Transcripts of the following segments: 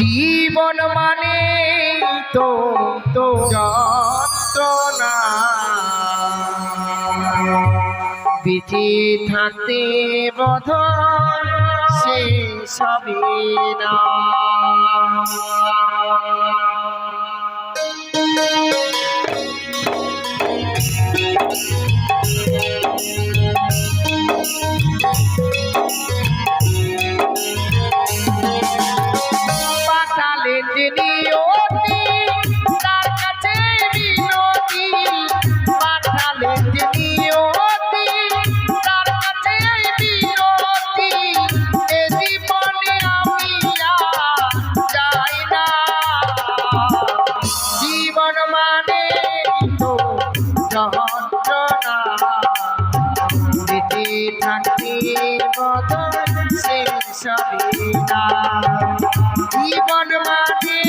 জীবন মানে তো তো যন্ত্রণা, বেঁচে থাকতে বোধ সে সবই না। পাঠালেন যে নিয়তি তার কাছে বিনতি, পাঠালেন যে নিয়তি তার কাছে বিনতি, এ জীবনে আমি আর চাই না। জীবন মানে তো যন্ত্রণা, বেঁচে থাকতে বদল সে সবই না। জীবন মানে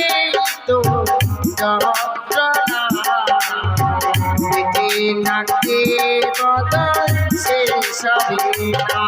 তো যন্ত্রণা, বেঁচে থাকতে বদল সে সবই না।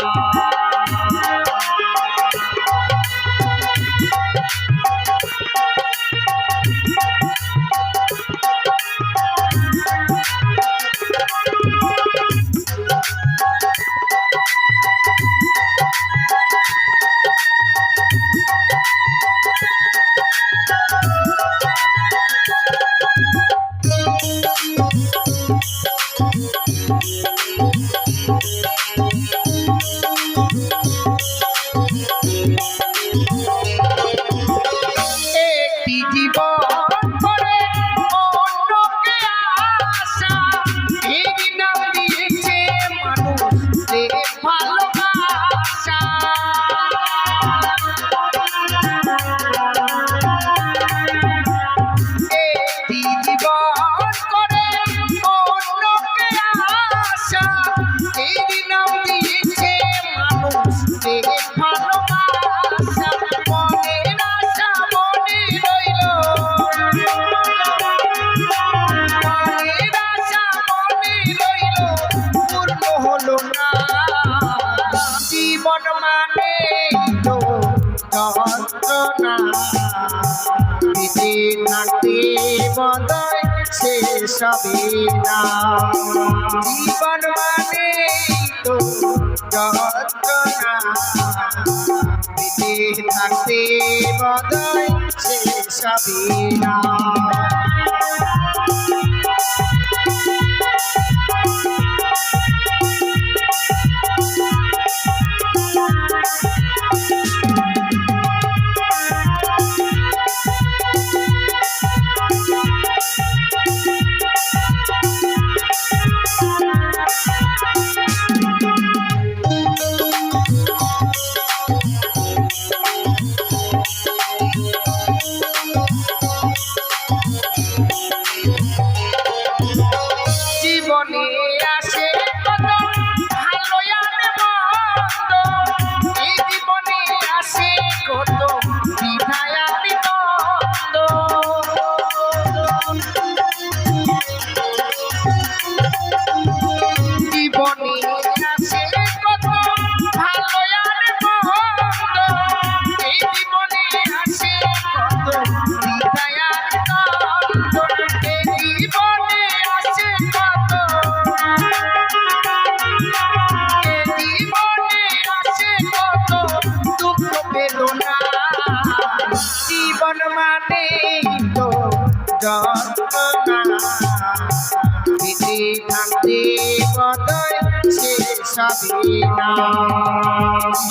একটি জীবন করে অন্যকে আশা, এই নাম দিয়েছে মানুষের ভালোবাসা। একটি জীবন করে অন্যকে আশা, এই নাম দিয়েছে মানুষের ভালোবাসা। মনের আশা মনে রইল, মনের আশা মনে রইল, পূর্ণ হলো না। জীবন মানে তো যন্ত্রণা, বেঁচে থাকতে বদয় সে সবই না। জীবন মানে তো যন্ত্রণা, বেঁচে থাকতে বদয় সে সবই না। জীবনে আসে কত ভালো আর মন্দ, এই জীবনে আসে কত বিধায় আর দ্বন্দ্ব। জীবনে আসে কত ভালো আর মন্দ, এই জীবনে আসে কত বিধায় আর দ্বন্দ্ব। এই জীবনে আসে কত, এই জীবনে আসে কত দুঃখ বেদনা। জীবন মানে তো যন্ত্রণা, বেঁচে থাকতে বদয় সে সবই না।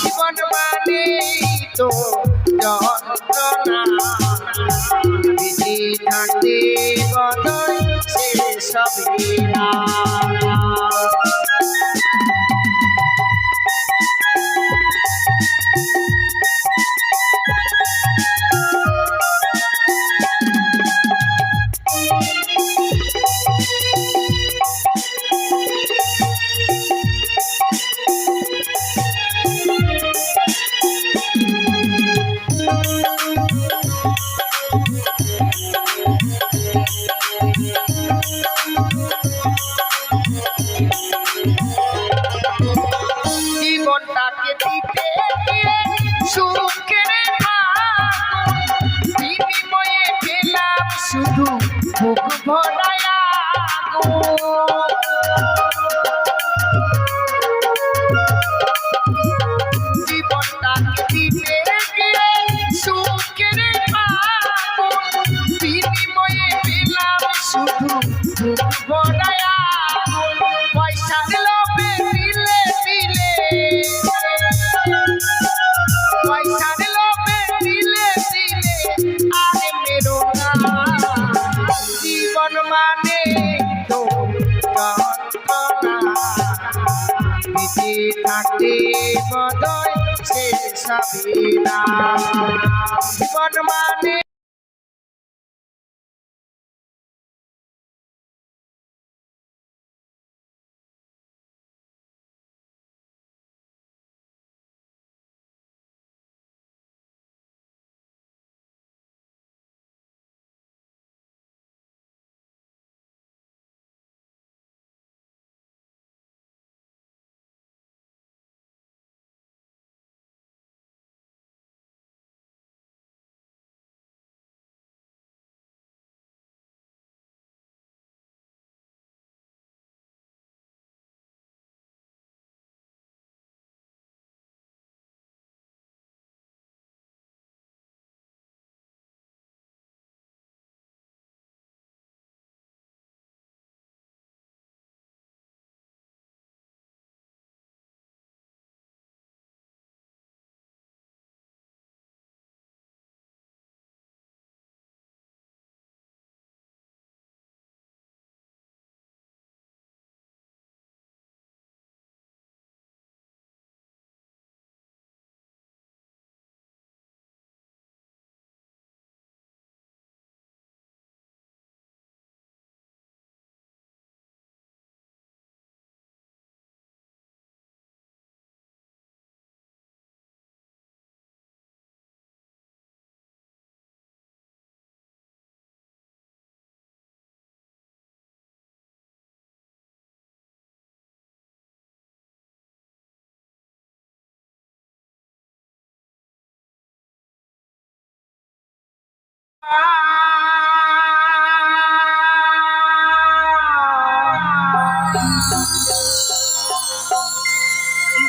জীবন মানে তো যন্ত্রণা, বেঁচে থাকতে বদয় সে সবই না। সুখের ফাগুন বিনিময়ে পেলাম শুধু বুক ভরায়া পয়সার লোভে দিলে দিলে পয়সার লোভে দিলে দিলে আর মেরো না জীবন মানে তো যন্ত্রণা বেঁচে থাকতে বদয় শেষ হবে না জীবন মানে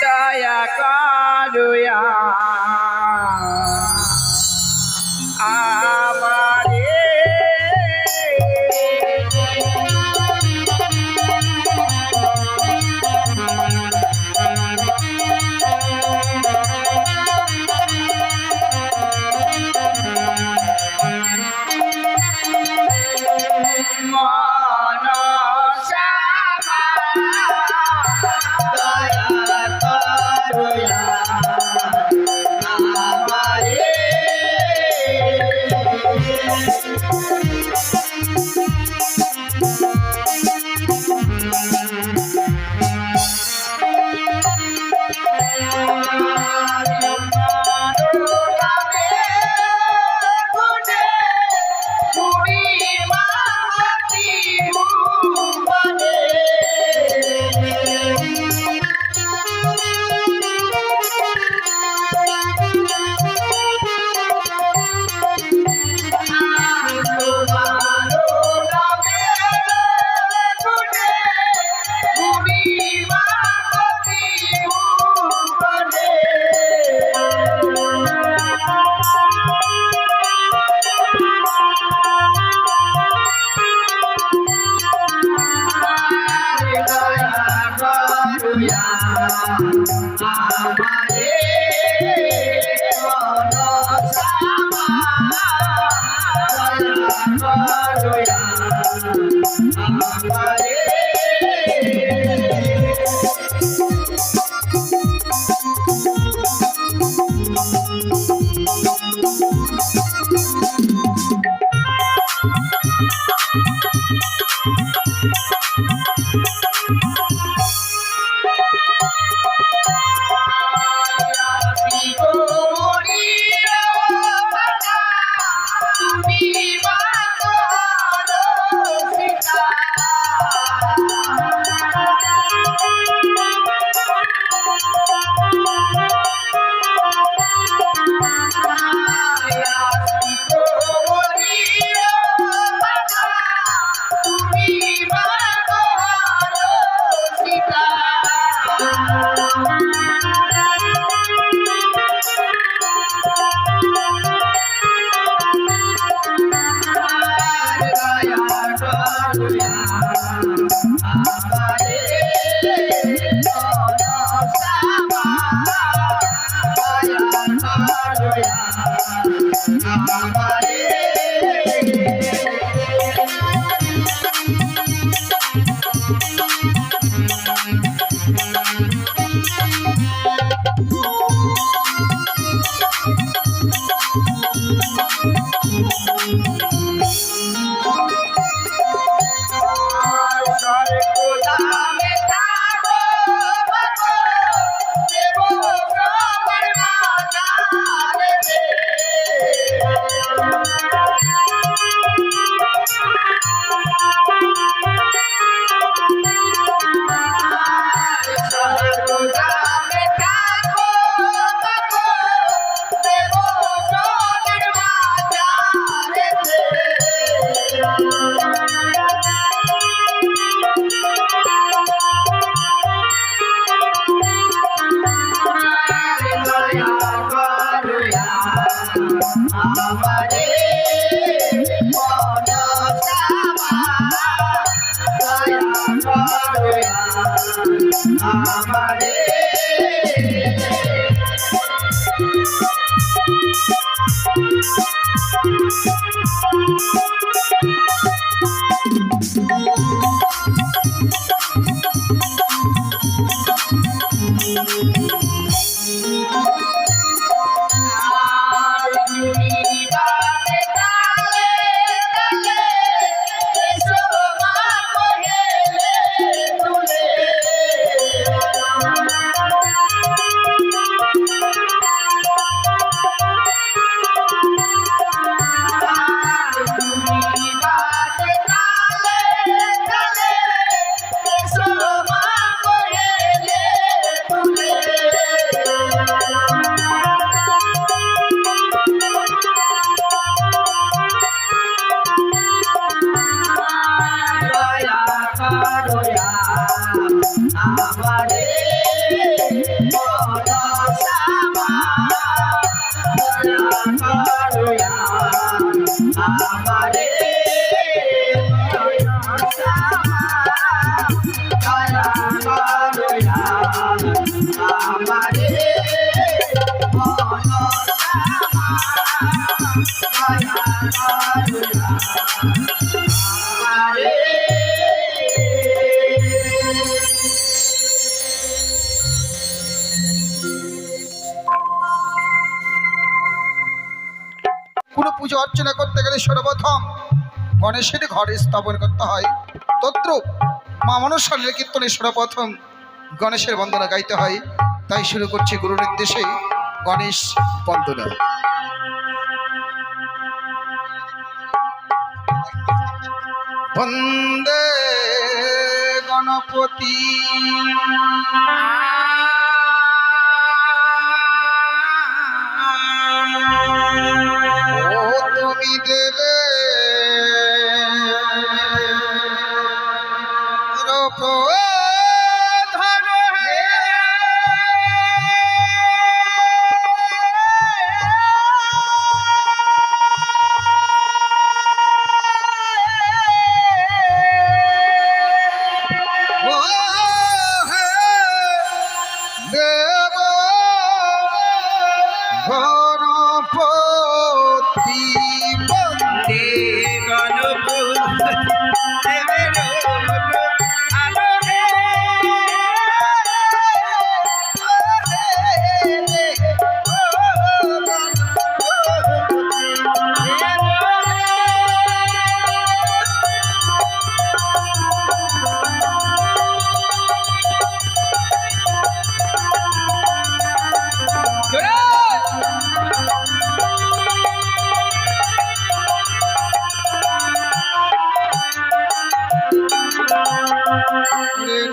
দয়া করুয়া আমারে কোনো পুজো অর্চনা করতে গেলে সর্বপ্রথম গণেশের ঘরে স্থাপন করতে হয়। তদ্রূপ মা মনসার কীর্তনে সর্বপ্রথম গণেশের বন্দনা গাইতে হয়। তাই শুরু করছি গুরু নির্দেশে গণেশ বন্দনা। বন্দে গণপতি ও তুমি দেবে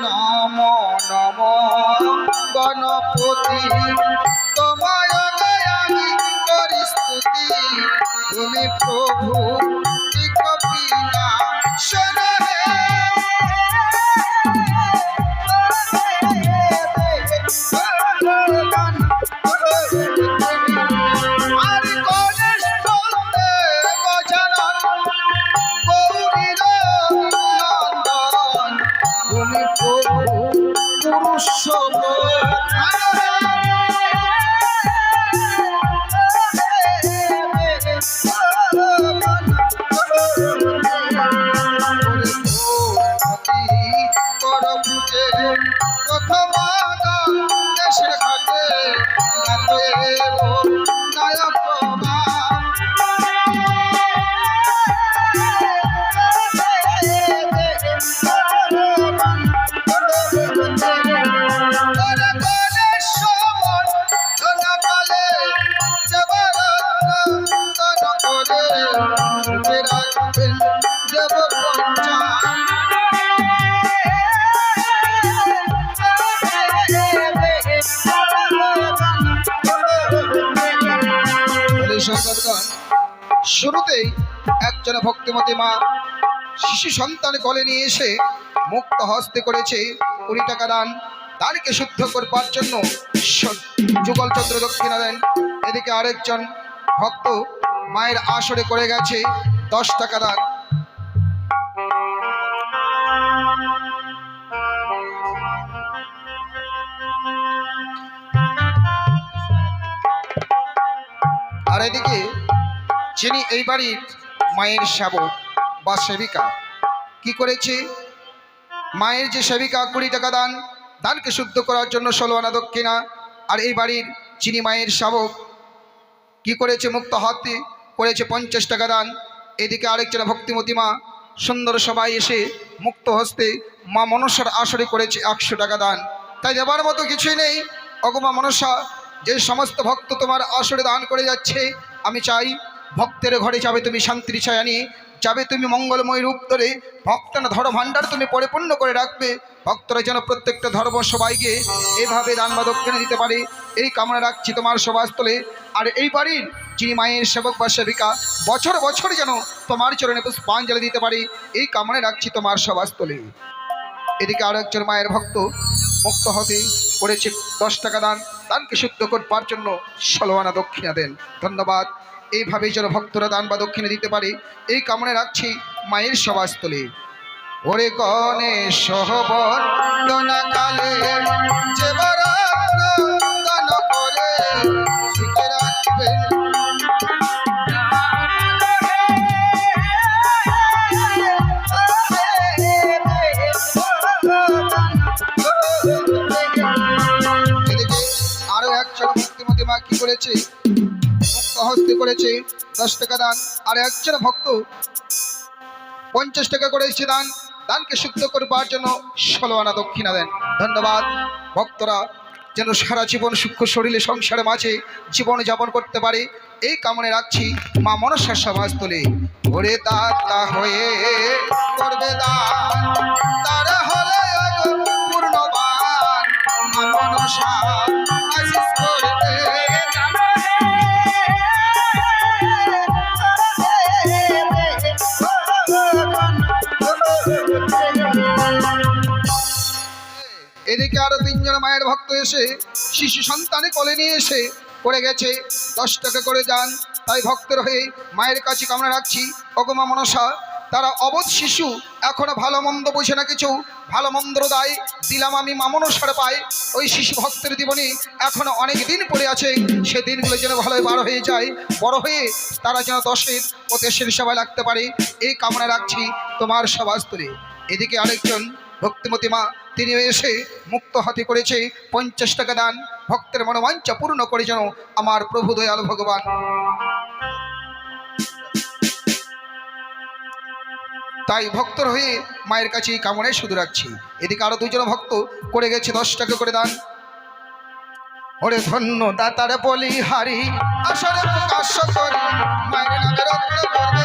নমো নমো গণপতি তোমায় আমি করি স্তুতি। তুমি প্রভু কপিলা শোনো হে আর গণেশ বন্দে গজানন গৌরীর নন্দন। তুমি প্রভু পুরুষোত্তম করে সুখে রাখবেন দেব পঞ্চান। শুরুতেই একজন ভক্তিমতী মা শিশু সন্তান কোলে নিয়ে এসে মুক্ত হস্তে করেছে 20 টাকা দান। দানকে শুদ্ধ করবার জন্য যুগল চন্দ্র দক্ষিণা দেন। এদিকে আরেকজন ভক্ত মায়ের আসরে করে গেছে 10 টাকা দান। আর এদিকে যিনি এই বাড়ির মায়ের সেবক বা সেবিকা কি করেছে, মায়ের যে সেবিকা 20 টাকা দান, দানকে শুদ্ধ করার জন্য 16 আনা দক্ষিণা। আর এই বাড়ির যিনি মায়ের সেবক কি করেছে, মুক্ত হাতে করেছে 50 টাকা দান। এদিকে আরেকজন ভক্তিমতী মা সুন্দর সবাই এসে মুক্ত হস্তে মা মনসার আসরে করেছে 100 টাকা দান। তাই দেবার মতো কিছুই নেই। অগমা মনসা, যে সমস্ত ভক্ত তোমার আসরে দান করে যাচ্ছে, আমি চাই ভক্তের ঘরে যাবে তুমি শান্তির ছায়া নিয়ে, যাবে তুমি মঙ্গলময় রূপ ধরে, ভক্তরা ধর্ম ভাণ্ডার তুমি পরিপূর্ণ করে রাখবে। ভক্তরা যেন প্রত্যেকটা ধর্ম সবাইকে এভাবে দান বা দক্ষিণা দিতে পারে, এই কামনা রাখছি তোমার সভাস্থলে। আর এই বাড়ির যিনি মায়ের সেবক বা সেবিকা বছর বছর যেন তোমার চরণে পুষ্পাঞ্জলি দিতে পারে, এই কামনা রাখছি তোমার সভাস্থলে। এদিকে আরো একজন মায়ের ভক্ত মুক্ত হতে করেছে 10 টাকা দান। দানকে শুদ্ধ করবার জন্য 16 আনা দক্ষিণা দেন। ধন্যবাদ। এইভাবেই যেন ভক্তরা দান বা দক্ষিণা দিতে পারে, এই কামনা রাখছি মায়ের সভাস্থলে। ওরে গণেশ বন্দনা কালে যে দান করে সুখে রাখবেন। এদিকে আরো একজন ভক্তিমতী মা কি করেছে, মুক্ত হস্তে করেছে 10 টাকা দান। আর একজন ভক্ত 50 টাকা করেছে দান। দানকে শুদ্ধ করবার জন্য 16 আনা দক্ষিণা দেন। ধন্যবাদ। ভক্তরা যেন সারা জীবন সূক্ষ্ম শরীরে সংসারের মাঝে জীবন যাপন করতে পারে, এই কামনে রাখছি মা মনসার সভাস্থলে। ওরে দাতা হয়ে করবে দান, তারা হলে পূর্ণবান, মা মনসা আশীষ করবে। এদিকে আরো 3 জন মায়ের ভক্ত এসে শিশু সন্তানে কোলে নিয়ে এসে করে গেছে 10 টাকা করে যান। তাই ভক্তের হয়ে মায়ের কাছে কামনা রাখছি, অগমা মনসা, তারা অবোধ শিশু, এখনো ভালো মন্দ বোঝে না কিছু, ভালো মন্দ দায় দিলাম আমি মা মনসার পাই। ওই শিশু ভক্তের জীবনে এখনো অনেক দিন পড়ে আছে, সে দিনগুলো যেন ভালো বার হয়ে যায়, বড় হয়ে তারা যেন দশের ও দেশের সেবায় লাগতে পারে, এই কামনা রাখছি তোমার সভাস্থলে। এদিকে আরেকজন ভক্তিমতী মা, তিনি এসে মুক্ত হাতে করেছে 50 টাকা দান। ভক্তের মনোবাঞ্ছা পূর্ণ করে যেন আমার প্রভু দয়াল ভগবান। তাই ভক্তর হয়ে মায়ের কাছে এই কামনায় শুধু রাখছি। এদিকে আরো 2 জন ভক্ত করে গেছে 10 টাকা করে দান। ওরে ধন্য দাতার বলি হারি আসরে প্রকাশ করি, মায়ের নামে রত্ন করবে।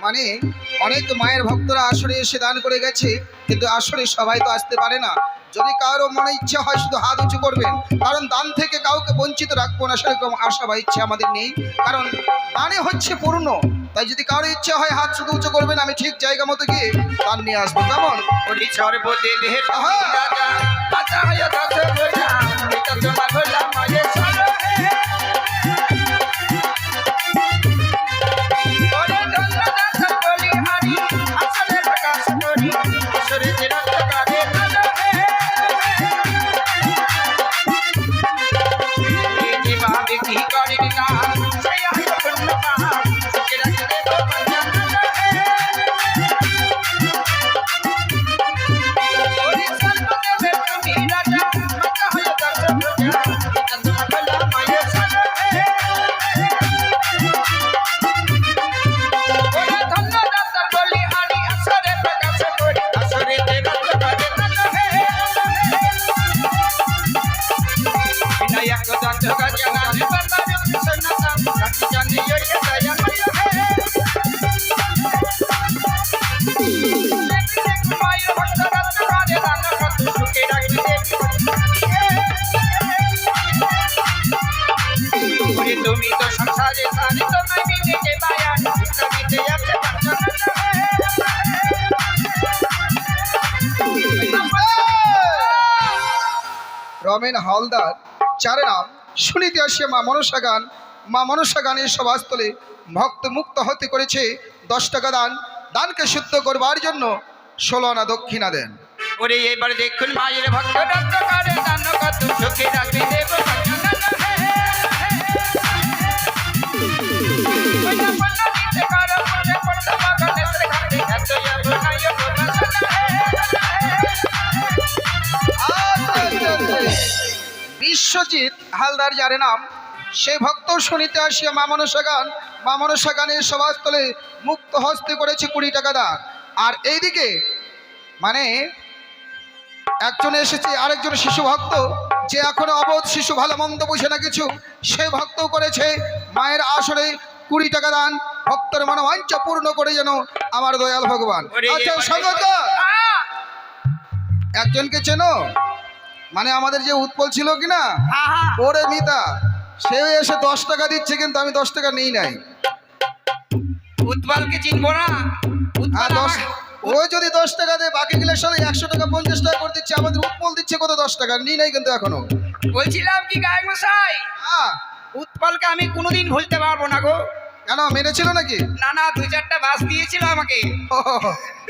মানে অনেক মায়ের ভক্তরা আসরে এসে দান করে গেছে, কিন্তু আসরে সবাই তো আসতে পারে না। যদি কারো মনে ইচ্ছা হয় শুধু হাত উঁচু করবেন, কারণ দান থেকে কাউকে বঞ্চিত রাখবো না সেরকম আশা বা ইচ্ছা আমাদের নেই, কারণ দানে হচ্ছে পূর্ণ। তাই যদি কারো ইচ্ছা হয় হাত শুধু উঁচু করবেন, আমি ঠিক জায়গা মতো গিয়ে দান নিয়ে আসবো। কেমন তুমি তো সংসারে সারি তোমায় মিলে কে বায়া সবিতে আছে রমেন হালদার চারে নাম শুনিতে আসিয়া মা মনসা গান, মা মনসা গানের সভাস্থলে ভক্ত মুক্ত হতে করেছে 10 টাকা দান। দানকে শুদ্ধ করবার জন্য 16 আনা দক্ষিণা দেন। ওরে এবার দেখুন মায়ের ভক্ত দত্ত করে দান কত সুখে রাখবে দেব বিশ্বজিৎ হালদার যারে নাম সেই ভক্ত শুনিতে আসিয়া মা মনসা গান, মা মনসা গানের সভাস্থলে মুক্ত হস্তে করেছে 20 টাকা দান। আর এইদিকে মানে একজন এসেছে আরেকজন শিশু ভক্ত, যে এখনো অবোধ শিশু, ভালো মন্দ বুঝে না কিছু, সে ভক্ত করেছে মায়ের আসরে 20 টাকা দান। ভক্তের মনোবাঞ্ছা পূর্ণ করে যেন আমার দয়াল ভগবান। আচ্ছা স্বাগত, একজনকে চেনো? মানে আমাদের যে উৎপল ছিল কিনা, ওরে মিতা, সে এসে 10 টাকা দিচ্ছে, কিন্তু আমি 10 টাকা নিই নাই। উৎপলকে চিনবো না? ও যদি 10 টাকা দেয়, বাকি গেলে সবাই 100 টাকা 50 টাকা করে দিচ্ছে। আমাদের উৎপল দিচ্ছে কত? 10 টাকা নিই নাই কিন্তু এখনো। বলছিলাম কি গায়ক মশাই, উৎপলকে আমি কোনোদিন ভুলতে পারবো না গো। কেন, মেরেছিল নাকি? না না, 2-4টা বাস দিয়েছিল আমাকে। ও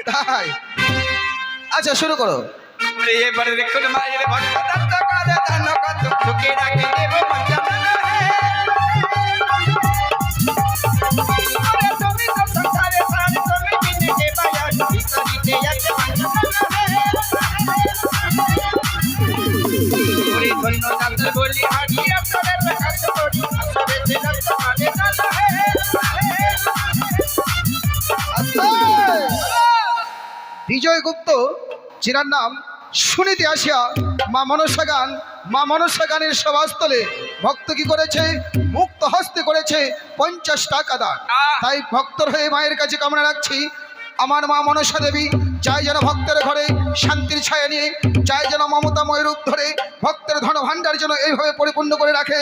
তাই? আচ্ছা শুরু করো। এবারে দেখুন মায়ের ভক্ত দত্ত করে দান কত সুখে রাখবে দেব পঞ্চমনা তুমি তো সংসারে সারি তুমি মিলে কে বায়া সবিতে আছে ওরে ধন্য দত্ত বলি হারি আপনাদের কাছে করি আসরে দিন তোমাদের বিজয় গুপ্ত যিনার নাম শুনিতে আসিয়া মা মনসা গান, মা মনসা গানের সভাস্থলে ভক্ত কি করেছে? মুক্ত হস্তে করেছে 50 টাকা দান। তাই ভক্তর হয়ে মায়ের কাছে কামনা রাখছি, আমার মা মনসা দেবী চাই যেন ভক্তের ঘরে শান্তির ছায়া নিয়ে, চাই যেন মমতাময় রূপ ধরে ভক্তের ধন ভাণ্ডার যেন এইভাবে পরিপূর্ণ করে রাখে।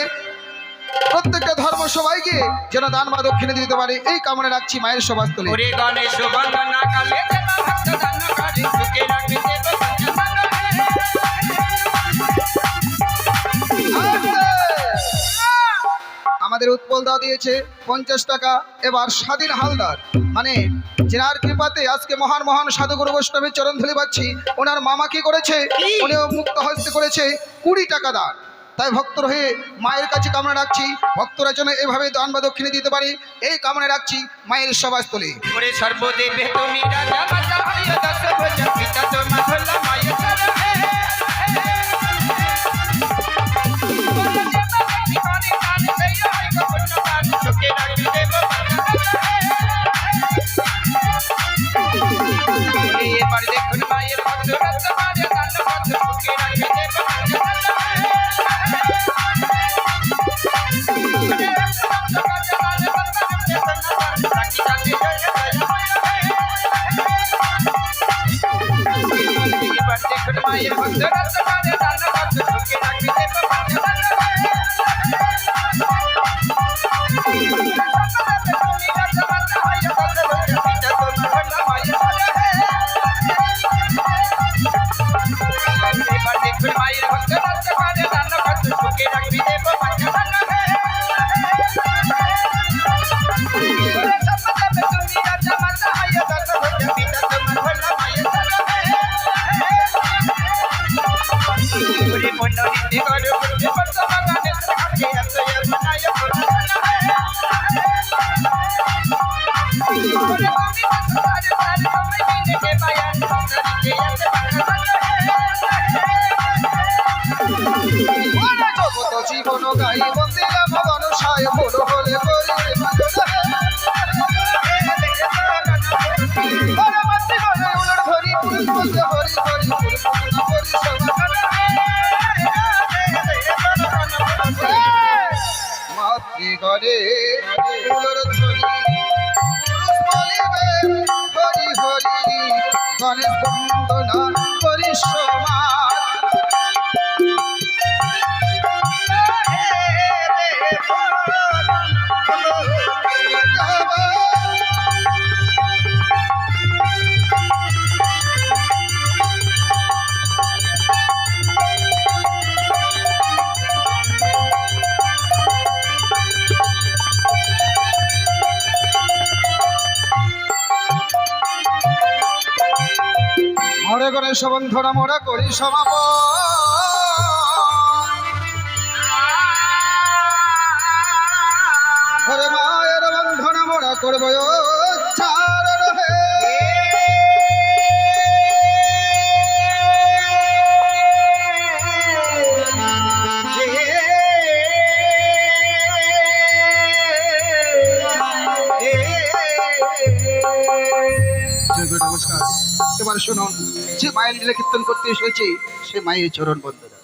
প্রত্যেকটা ধর্ম সবাইকে যেন দান বা দক্ষিণে দিতে পারে, এই কামনা রাখছি মায়ের সভাস্থলে। ওরে গণেশ বন্দনা কালে যেন ভক্ত দান করে সুখে রাখবে দেব পঞ্চমনা আমাদের উৎপল দা দিয়েছে 50 টাকা। এবার স্বাধীন হালদার, মানে যেনার কৃপাতে আজকে মহান মহান সাধুগুরু বৈষ্ণবের চরণ ধুলি পাচ্ছি, ওনার মামা কি করেছে? উনিও মুক্ত হস্তে করেছে 20 টাকা দান। তাই ভক্তর হয়ে মায়ের কাছে কামনা রাখছি, ভক্তরা যেন এভাবে দান বা দক্ষিণে দিতে পারে, এই কামনা রাখছি মায়ের সভাস্থলে। ওরে সর্বদেবে তুমি রাজা মাতা হইয়া দশ ভুজা পিতা তোমার হল মায়ের চরণ সুখে রাখবে দেব এবার দেখুন মায়ের ভক্ত রত্ন মারে দান কত সুখে রাখবে দেব এবার দেখুন মায়ের ভক্ত রত্ন মারে দান কত সুখে রাখবে দেব এবার দেখুন মায়ের ভক্ত রত্ন মারে দান কত সুখে রাখবে দেব তুমি রাজা মাতা হইয়া দশ ভুজা পিতা তোমার হল মায়ের ওরে মন নিতে করো পুজো করতে বাগানে থাকে এত মনায় ওরে আমি সারে সারে তুমি মিলে কে বায়া সবিতে আছে ওরে জগত জীবন গাই বন্দিলাম মনসায় বড় হলে করি ওরে মস্তি করে উলট ধরি পুরুষ বলতে হরি হরি পুরুষ না হরি মাতৃঘরে উলট ধরি পুরুষ বলিবে হরি হরি গণেশ বন্দনা করি সমান। ওরে গণেশ বন্ধন আমরা করি সমাপন ওরে মায়ের বন্ধন আমরা করবো উচ্চারণ হে নমস্কার। এবার শুনুন, যে মায়ের লীলা কীর্তন করতে এসেছে সে মায়ের চরণ বন্দনা।